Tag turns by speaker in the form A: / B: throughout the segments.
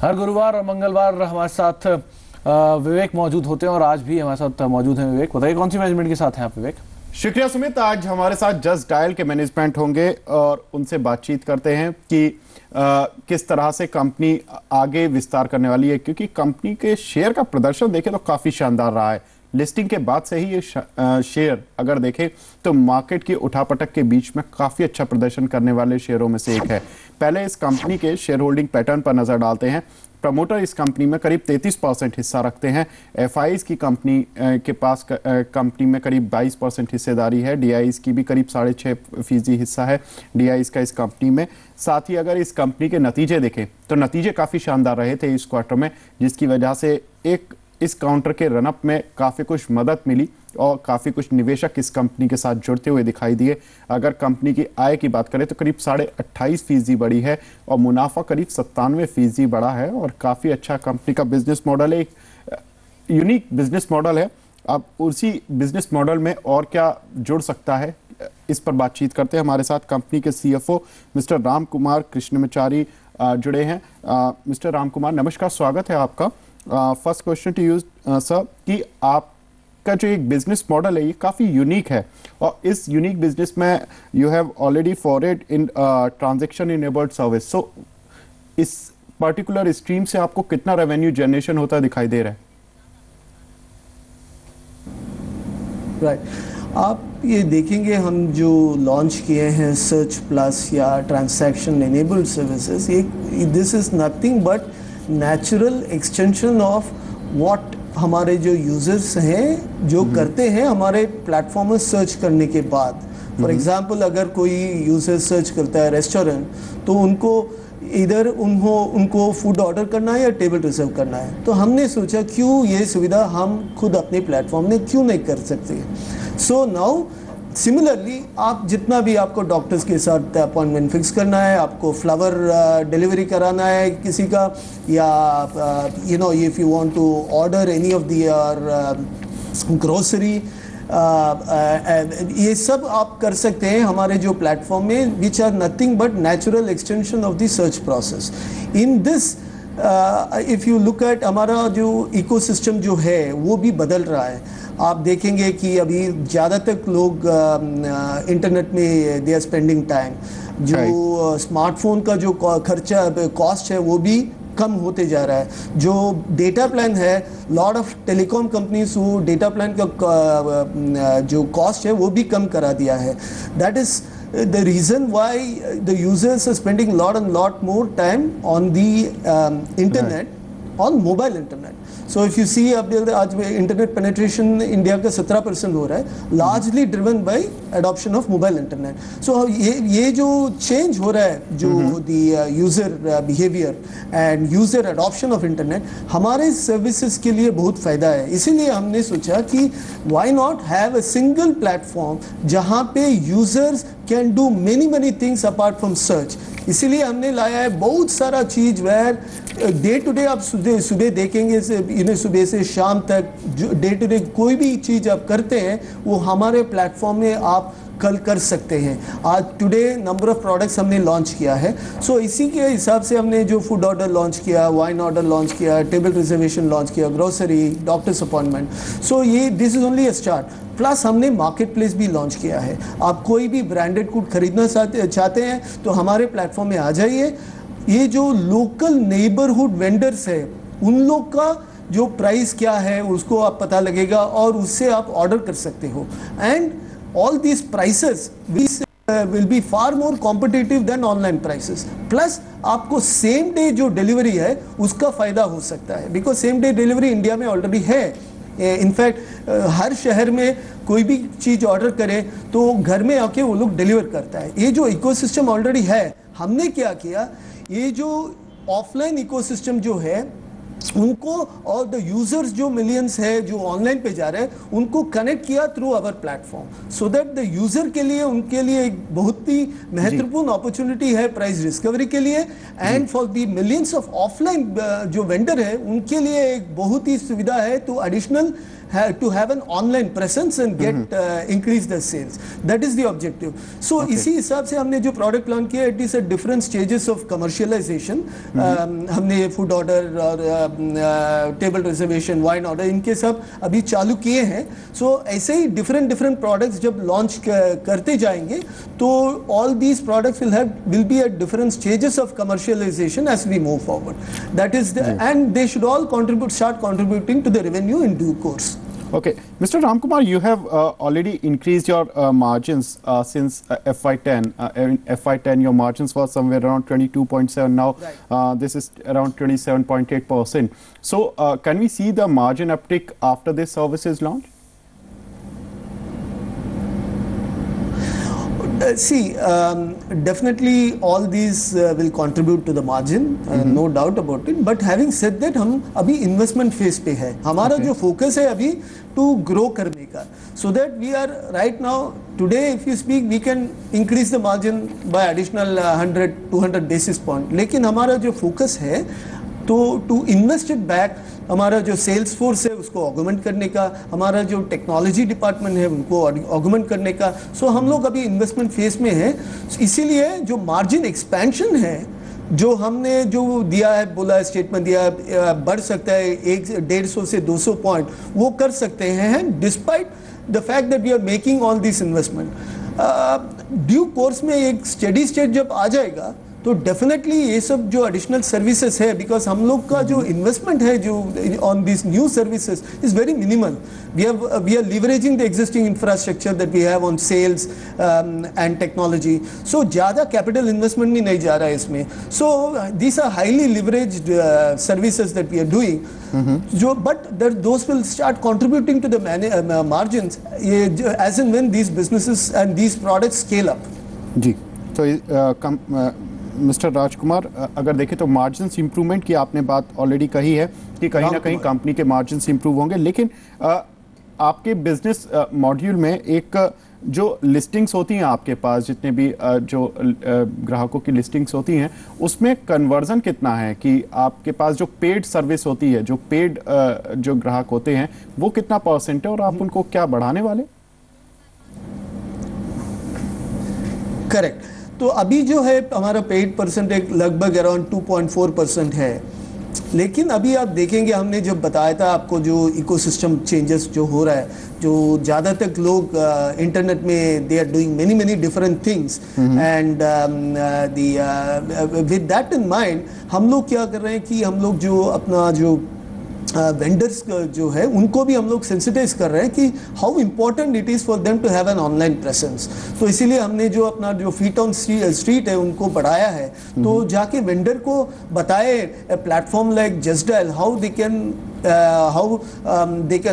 A: हर गुरुवार और मंगलवार हमारे साथ विवेक मौजूद होते हैं और आज भी हमारे साथ मौजूद हैं विवेक। बताइए कौन सी मैनेजमेंट के साथ हैं आप विवेक?
B: शुक्रिया सुमित। आज हमारे साथ जस्ट डायल के मैनेजमेंट होंगे और उनसे बातचीत करते हैं कि किस तरह से कंपनी आगे विस्तार करने वाली है, क्योंकि कंपनी के शेयर का प्रदर्शन देखें तो काफी शानदार रहा है। लिस्टिंग के बाद से ही ये शेयर अगर देखें तो मार्केट की उठापटक के बीच में काफी अच्छा प्रदर्शन करने वाले शेयरों में से एक है। पहले इस कंपनी के शेयर होल्डिंग पैटर्न पर नजर डालते हैं। प्रमोटर इस कंपनी में करीब 33% हिस्सा रखते हैं। एफआईज की कंपनी के पास कंपनी में करीब 22% हिस्सेदारी है। डीआईज की भी करीब 6.5% हिस्सा है डीआईज का इस कंपनी में। साथ ही अगर इस कंपनी के नतीजे देखें तो नतीजे काफ़ी शानदार रहे थे इस क्वार्टर में, जिसकी वजह से इस काउंटर के रनअप में काफ़ी कुछ मदद मिली और काफ़ी कुछ निवेशक इस कंपनी के साथ जुड़ते हुए दिखाई दिए। अगर कंपनी की आय की बात करें तो करीब 28.5% बढ़ी है और मुनाफा करीब 97% बढ़ा है और काफ़ी अच्छा कंपनी का बिजनेस मॉडल है। एक यूनिक बिजनेस मॉडल है। अब उसी बिजनेस मॉडल में और क्या जुड़ सकता है, इस पर बातचीत करते हैं। हमारे साथ कंपनी के CFO मिस्टर राम कुमार कृष्णमचारी जुड़े हैं। मिस्टर राम कुमार, नमस्कार, स्वागत है आपका। First question to you sir कि आपका जो एक बिजनेस मॉडल है ये काफ़ी यूनिक है और इस यूनिक बिजनेस में you have already forward in transaction enabled service. So इस पर्टिकुलर स्ट्रीम से आपको कितना रेवेन्यू जनरेशन होता दिखाई दे रहा है?
C: राइट, आप ये देखेंगे हम जो लॉन्च किए हैं सर्च प्लस या transaction enabled services, this is nothing but natural extension of what हमारे जो यूजर्स हैं जो करते हैं हमारे प्लेटफॉर्म में सर्च करने के बाद। फॉर एग्जांपल, अगर कोई यूजर सर्च करता है रेस्टोरेंट, तो उनको इधर उनको फूड ऑर्डर करना है या टेबल रिजर्व करना है, तो हमने सोचा क्यों ये सुविधा हम खुद अपने प्लेटफॉर्म में क्यों नहीं कर सकते। सो नाउ सिमिलरली आप जितना भी आपको डॉक्टर्स के साथ अपॉइंटमेंट फिक्स करना है, आपको फ्लावर डिलीवरी कराना है किसी का, या you know if you want to order any of the grocery, ये सब आप कर सकते हैं हमारे जो प्लेटफॉर्म में, which are nothing but natural extension of the search process. In this if you look at हमारा जो इकोसिस्टम जो है वो भी बदल रहा है। आप देखेंगे कि अभी ज़्यादातर लोग इंटरनेट में दे आर स्पेंडिंग टाइम। जो स्मार्टफोन का जो खर्चा कॉस्ट है वो भी कम होते जा रहा है। जो डेटा प्लान है, लॉट ऑफ टेलीकॉम कंपनीज वो डेटा प्लान का जो कॉस्ट है वो भी कम करा दिया है। That is the reason why the users are spending lot more time on the internet, on mobile internet. So if you see अब आज इंटरनेट पेनिट्रेशन इंडिया का 17% हो रहा है, largely driven by adoption of mobile internet. So ये जो change हो रहा है, जो the user behavior and user adoption of internet हमारे सर्विसेज के लिए बहुत फ़ायदा है। इसीलिए हमने सोचा कि why not have a single platform जहाँ पे users can do many things apart from search। इसीलिए हमने लाया है बहुत सारा चीज़ वेयर डे टू डे आप सुबह देखेंगे सुबह से शाम तक जो डे टू डे कोई भी चीज़ आप करते हैं वो हमारे प्लेटफॉर्म में आप कल कर सकते हैं। आज टुडे नंबर ऑफ प्रोडक्ट्स हमने लॉन्च किया है। सो इसी के हिसाब से हमने जो फूड ऑर्डर लॉन्च किया, वाइन ऑर्डर लॉन्च किया, टेबल रिजर्वेशन लॉन्च किया, ग्रोसरी, डॉक्टर्स अपॉइंटमेंट। सो ये this is only a start. Plus हमने मार्केट प्लेस भी लॉन्च किया है। आप कोई भी ब्रांडेड गुड खरीदना चाहते हैं तो हमारे प्लेटफॉर्म में आ जाइए। ये जो लोकल नेबरहुड वेंडर्स है उन लोग का जो प्राइस क्या है उसको आप पता लगेगा और उससे आप ऑर्डर कर सकते हो। And all these prices will be far more competitive than online prices. Plus आपको सेम डे जो डिलीवरी है उसका फ़ायदा हो सकता है, because same day delivery India में ऑलरेडी है। इनफैक्ट हर शहर में कोई भी चीज़ ऑर्डर करें तो घर में आके वो लोग डिलीवर करता है। ये जो इकोसिस्टम ऑलरेडी है, हमने क्या किया, ये जो ऑफलाइन इकोसिस्टम जो है उनको और द यूजर्स जो मिलियंस है जो ऑनलाइन पे जा रहे हैं उनको कनेक्ट किया through our platform, so that the user के लिए उनके लिए एक बहुत ही महत्वपूर्ण अपॉर्चुनिटी है प्राइस डिस्कवरी के लिए। And for the millions of offline जो वेंडर है उनके लिए एक बहुत ही सुविधा है to additional to have an online presence and get increase the sales. That is the objective. So इसी हिसाब से हमने जो product launch किया, it is at different stages of commercialization. हमने food order और table reservation, wine order इनके सब अभी चालू किए हैं. So ऐसे ही different products जब launch करते जाएंगे तो all these products will be at different stages of commercialization as we move forward. That is and they should all start contributing to the revenue in due course.
B: Okay, Mr. Ramkumar, you have already increased your margins since FY10. In FY10, your margins were somewhere around 22.7. Now, this is around 27.8%. So, can we see the margin uptick after this services launch?
C: See, definitely all these will contribute to the margin, no doubt about it. But having said that, हम अभी investment phase पे है. हमारा जो focus है अभी to grow करने का. So that we are right now, today if you speak, we can increase the margin by additional 100-200 basis point. लेकिन हमारा जो focus है तो to invest it back, हमारा जो सेल्स फोर्स है उसको ऑगमेंट करने का, हमारा जो टेक्नोलॉजी डिपार्टमेंट है उनको ऑगमेंट करने का. सो हम लोग अभी इन्वेस्टमेंट फेज में हैं. इसीलिए जो मार्जिन एक्सपेंशन है जो हमने जो दिया है, बोला है, स्टेटमेंट दिया है, बढ़ सकता है 150 से 200 पॉइंट, वो कर सकते हैं despite the fact that we are making all this investment. Due course में एक स्टेडी स्टेट जब आ जाएगा तो डेफिनेटली ये सब जो एडिशनल सर्विसेज है, बिकॉज हम लोग का जो इन्वेस्टमेंट है जो on this new services is very minimal. We are leveraging the existing infrastructure that we have on sales and technology. So ज़्यादा कैपिटल इन्वेस्टमेंट भी नहीं जा रहा है इसमें. So these are highly leveraged services that we are doing, जो but those will start contributing to the margins as and when these businesses and these products scale up.
B: जी, तो मिस्टर राजकुमार, अगर देखें तो मार्जिन्स इंप्रूवमेंट की आपने बात already कही है कि कहीं ना कहीं कंपनी के मार्जिन्स इंप्रूव होंगे, लेकिन आपके बिजनेस मॉड्यूल में एक जो लिस्टिंग्स होती हैं आपके पास, जितने भी जो ग्राहकों की लिस्टिंग्स होती हैं, उसमें कन्वर्जन कितना है कि आपके पास जो पेड सर्विस होती है, जो पेड जो ग्राहक होते हैं, वो कितना % है और आप उनको क्या बढ़ाने वाले?
C: करेक्ट. तो अभी जो है हमारा पेड परसेंटेज लगभग अराउंड 2.4% है. लेकिन अभी आप देखेंगे, हमने जब बताया था आपको जो इकोसिस्टम चेंजेस जो हो रहा है, जो ज़्यादातर लोग इंटरनेट में they are doing many different things and with that in mind हम लोग क्या कर रहे हैं कि हम लोग जो अपना जो वेंडर्स जो है उनको भी हम लोग सेंसिटाइज कर रहे हैं कि how important it is for them to have an online presence. तो इसीलिए हमने जो अपना जो फीट ऑन स्ट्रीट है उनको बढ़ाया है. तो जाके वेंडर को बताए platform like Justdial how they can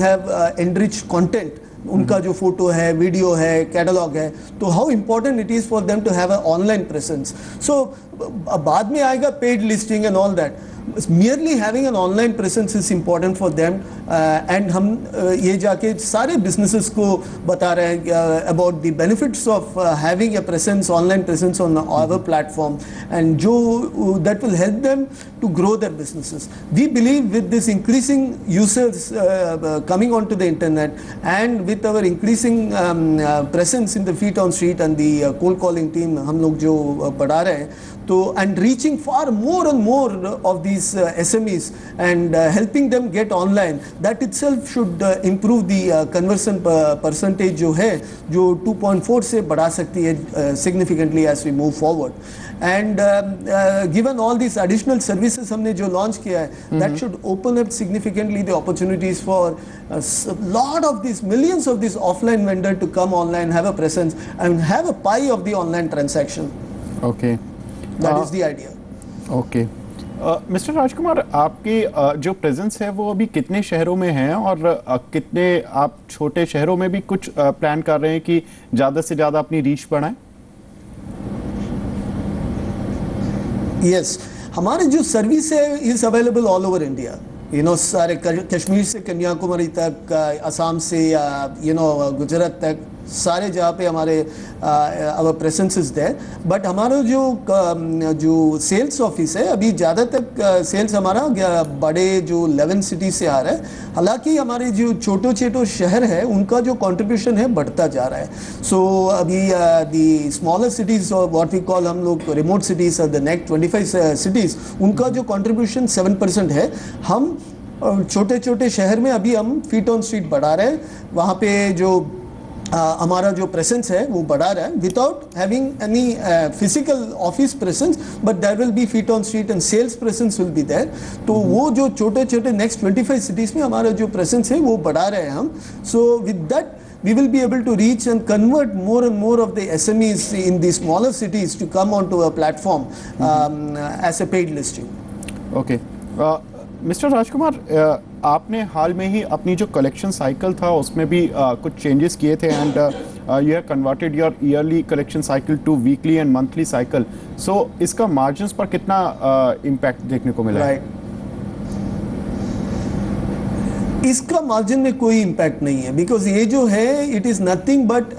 C: have enrich content. उनका जो फोटो है, वीडियो है, कैटलॉग है, तो how important it is for them to have a online presence. So बाद में आएगा paid listing and all that. Merely having an online presence is important for them, and हम ये जाके सारे businesses को बता रहे हैं about the benefits of having a presence, online presence on our platform, and जो that will help them to grow their businesses. We believe with this increasing users coming onto the internet and with our increasing presence in the feet on street and the cold calling team हम लोग जो बढ़ा रहे हैं, तो and reaching far more and more of these SMEs and helping them get online, that itself should improve the conversion percentage जो है जो 2.4 से बढ़ा सकती है significantly as we move forward. And given all these additional services हमने जो launch किया है, that should open up significantly the opportunities for a lot of these millions of these offline vendor to come online, have a presence and have a pie of the online transaction.
B: Okay.
C: That is the idea.
B: Okay. Mister Rajkumar, आपकी जो presence है वो अभी कितने शहरों में है और कितने आप छोटे शहरों में भी कुछ प्लान कर रहे हैं कि ज़्यादा से ज़्यादा अपनी रीच बढ़ाएं?
C: Yes, हमारे जो सर्विस है is available all over India. सारे कश्मीर से कन्याकुमारी तक, असम से गुजरात तक, सारे जहाँ पे हमारे our presence is there, but हमारा जो सेल्स ऑफिस है अभी ज़्यादा तक सेल्स हमारा बड़े जो 11 सिटी से आ रहा है। हालांकि हमारे जो छोटे छोटे शहर है उनका जो कंट्रीब्यूशन है बढ़ता जा रहा है। सो अभी दी स्मॉलर सिटीज और व्हाट वी कॉल हम लोग रिमोट सिटीज और द नेक्स्ट 25 सिटीज, उनका जो कंट्रीब्यूशन 7% है। हम छोटे छोटे शहर में अभी हम फीट ऑन स्ट्रीट बढ़ा रहे हैं, वहाँ पे जो हमारा जो प्रेजेंस है वो बढ़ा रहा है without having any physical office presence, but there will be feet on street and sales presence will be there. तो वो जो छोटे छोटे नेक्स्ट 25 सिटीज में हमारा जो प्रेजेंस है वो बढ़ा रहे हैं हम। So with that we will be able to reach and convert more and more of the SMEs in the smaller cities to come onto a platform as a paid listing.
B: Okay. Mister Rajkumar, आपने हाल में ही अपनी जो collection cycle था उसमें भी कुछ changes किए थे and you have converted your yearly collection cycle to weekly and monthly cycle. So इसका मार्जिन्स पर कितना इम्पैक्ट देखने को मिला है?
C: इसका मार्जिन में कोई इम्पैक्ट नहीं है, बिकॉज ये जो है it is nothing but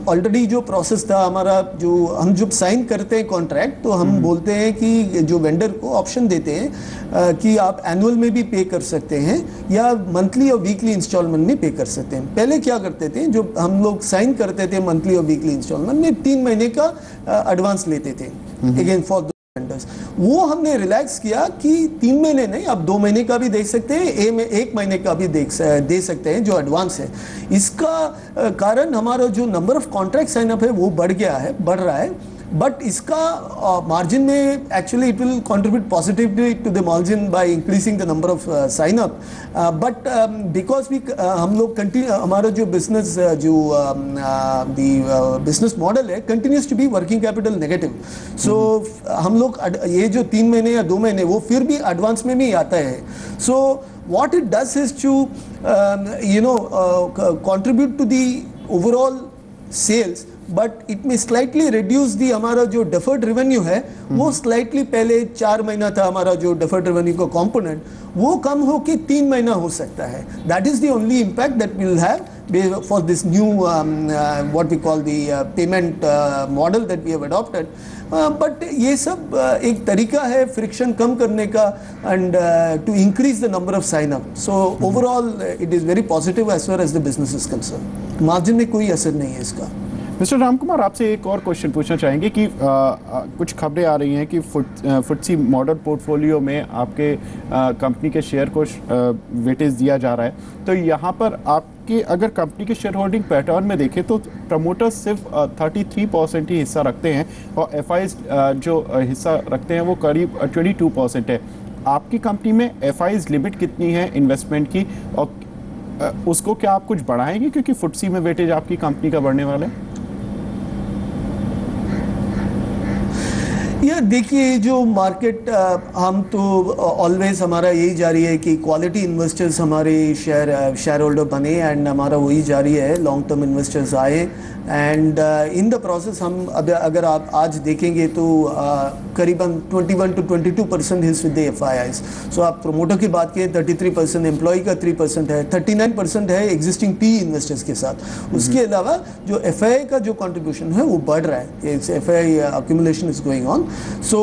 C: already जो प्रोसेस था हमारा, जो हम जब साइन करते हैं कॉन्ट्रैक्ट तो हम बोलते हैं कि जो वेंडर को ऑप्शन देते हैं कि आप एनुअल में भी पे कर सकते हैं या मंथली और वीकली इंस्टॉलमेंट में पे कर सकते हैं। पहले क्या करते थे, जो हम लोग साइन करते थे मंथली और वीकली इंस्टॉलमेंट में 3 महीने का एडवांस लेते थे अगेन फॉर वेंडर्स। वो हमने रिलैक्स किया कि 3 महीने नहीं, आप 2 महीने का भी देख सकते हैं, 1 महीने का भी दे सकते हैं जो एडवांस है। इसका कारण हमारा जो number of contract sign up है वो बढ़ रहा है, बट इसका मार्जिन में actually it will contribute positively to the margin by increasing the number of sign up, but because we हम लोग हमारा जो बिजनेस बिजनेस मॉडल है continues to be working capital negative. So हम लोग ये जो 3 महीने या 2 महीने वो फिर भी एडवांस में भी आता है। सो what it does is to contribute to the overall sales, but it में स्लाइटली रिड्यूस दी हमारा जो डिफर्ड रेवेन्यू है वो स्लाइटली, पहले 4 महीना था हमारा जो डिफर्ड रेवेन्यू का कंपोनेंट, वो कम हो के 3 महीना हो सकता है। That is the only impact that will have for this new what we call the payment model that we have adopted. But ये सब एक तरीका है फ्रिक्शन कम करने का and to increase the number of sign up. So overall it is very positive as far as the business is concern. Margin में कोई असर नहीं है इसका।
B: मिस्टर रामकुमार, आपसे एक और क्वेश्चन पूछना चाहेंगे कि कुछ खबरें आ रही हैं कि फुटसी मॉडल पोर्टफोलियो में आपके कंपनी के शेयर को वेटेज दिया जा रहा है, तो यहाँ पर आपके अगर कंपनी के शेयर होल्डिंग पैटर्न में देखें तो प्रमोटर्स सिर्फ 33% ही हिस्सा रखते हैं और एफआईज जो हिस्सा रखते हैं वो करीब 22% है। आपकी कंपनी में एफआईज लिमिट कितनी है इन्वेस्टमेंट की, और उसको क्या आप कुछ बढ़ाएंगे क्योंकि फुटसी में वेटेज आपकी कंपनी का बढ़ने वाला है?
C: ये देखिए, जो मार्केट हम तो ऑलवेज हमारा यही जारी है कि क्वालिटी इन्वेस्टर्स हमारे शेयर होल्डर बने एंड हमारा वही जारी है, लॉन्ग टर्म इन्वेस्टर्स आए एंड इन द प्रोसेस हम अगर आप आज देखेंगे तो करीबन 21 to 22% his with the FIIs. सो आप प्रोमोटर की बात करें 33%, एम्प्लॉय का 3% है, 39% है एग्जिस्टिंग पी इन्वेस्टर्स के साथ। उसके अलावा जो एफआईआई का जो कंट्रीब्यूशन है वो बढ़ रहा है, FII accumulation is going on. So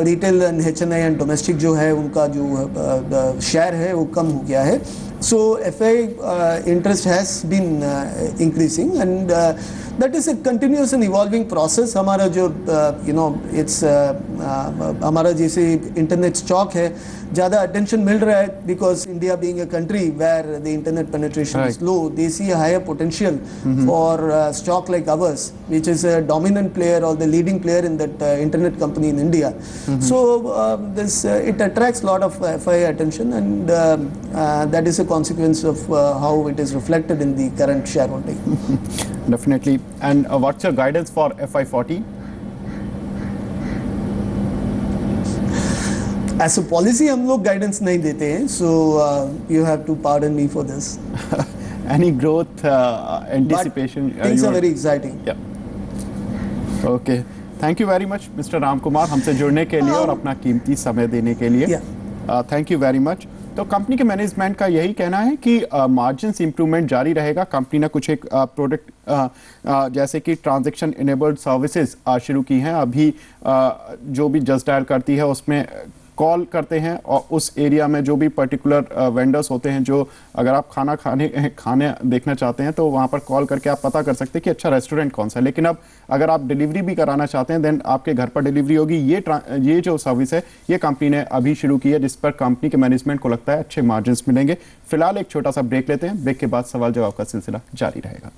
C: retail and HNI and domestic जो है उनका जो शेयर है वो कम हो गया है। So FI interest has been increasing and that is a continuous and evolving process। हमारा जो it's हमारा जैसे इंटरनेट स्टॉक है ज़्यादा अटेंशन मिल रहा है because India being a country where the internet penetration is low, they see a higher potential for stock like ours, which is a dominant player or the leading player in that internet company in India. So this it attracts a lot of FI attention and that is a consequence of how it is reflected in the current shareholding.
B: Definitely. And what's your guidance for FY40?
C: As a policy, हम लोग guidance नहीं देते हैं, so you have to pardon me for this.
B: Any growth anticipation?
C: But things are very exciting.
B: Yeah. Okay. Thank you very much, Mr. Ramkumar, हमसे जुड़ने के लिए और अपना कीमती समय देने के लिए.
C: Yeah.
B: Thank you very much. तो कंपनी के मैनेजमेंट का यही कहना है कि मार्जिन्स इंप्रूवमेंट जारी रहेगा। कंपनी ने कुछ एक प्रोडक्ट जैसे कि ट्रांजैक्शन इनेबल्ड सर्विसेज शुरू की हैं। अभी जो भी जस्ट डायल करती है उसमें कॉल करते हैं और उस एरिया में जो भी पर्टिकुलर वेंडर्स होते हैं, जो अगर आप खाने देखना चाहते हैं तो वहाँ पर कॉल करके आप पता कर सकते हैं कि अच्छा रेस्टोरेंट कौन सा है। लेकिन अब अगर आप डिलीवरी भी कराना चाहते हैं देन आपके घर पर डिलीवरी होगी। ये जो सर्विस है ये कंपनी ने अभी शुरू की है, जिस पर कंपनी के मैनेजमेंट को लगता है अच्छे मार्जिन्स मिलेंगे। फिलहाल एक छोटा सा ब्रेक लेते हैं, ब्रेक के बाद सवाल जवाब का सिलसिला जारी रहेगा।